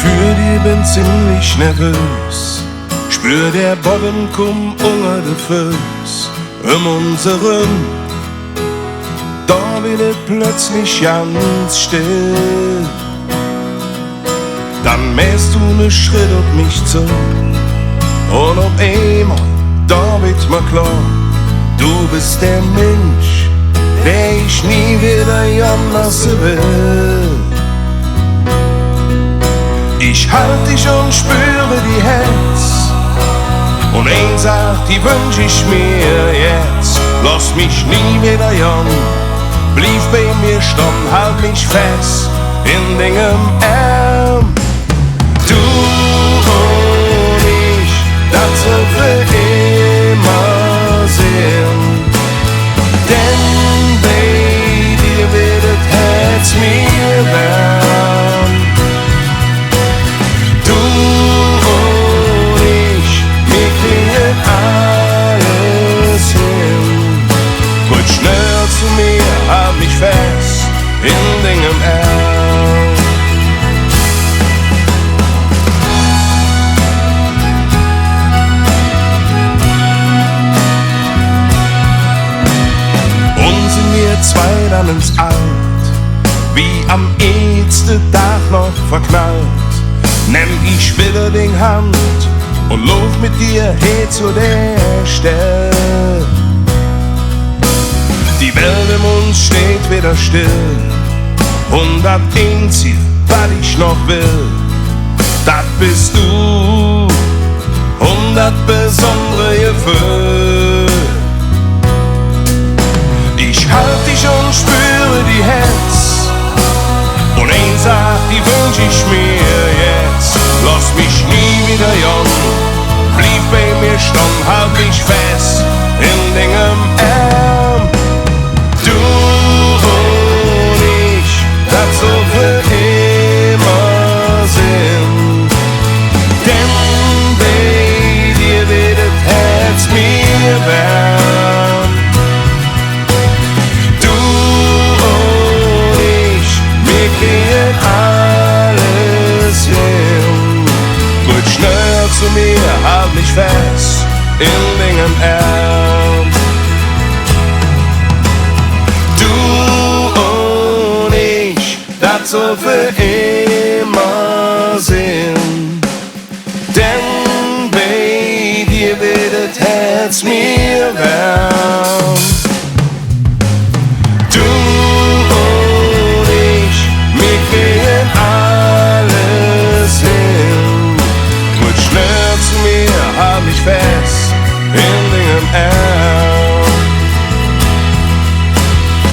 für die bin ziemlich nervös. Spür der Bollen komm unter de Füß. Unseren, da wird es plötzlich ganz still. Dann mähst du ne Schritt auf mich zu. Und auf einmal, da wird mir klar, du bist der Mensch, der ich nie wieder lassen will. Ich halt dich und spüre die Herz. Und ein sagt, die wünsch ich mir jetzt. Lass mich nie wieder jung, blieb bei mir stehen, halt mich fest in deinem Arm. Du und ich, das soll für immer sein. Denn bei dir wird das Herz mir warm. Du und ich, wir kriegen alles hin. Komm schnell zu mir, halt mich fest in deinem Arm. Zwei dann ins Alt, wie am ersten Tag noch verknallt. Nimm ich wieder den Hand und lauf mit dir her zu der Stelle. Die Welt um uns steht wieder still und das Einzige, was ich noch will, das bist du und das besondere Gefühl. Ich halt dich und spüre die Herz. Und ein sagt, die wünsch ich mir jetzt. Lass mich nie wieder jung, blieb bei mir stehen, halt mich fest in deinem Arm. Du und ich, das soll für immer sein. Denn bei dir wird das Herz mir warm. Alles hin. Gut schnell zu mir, halt mich fest in deinem Arm. Du und ich, das soll für immer sein. Denn bei dir wird das Herz mir warm. Halt mich fest in deinem Arm.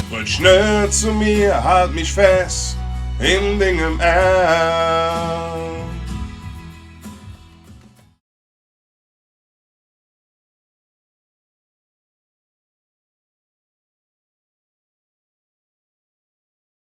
Komm schnell zu mir, halt mich fest in deinem Arm.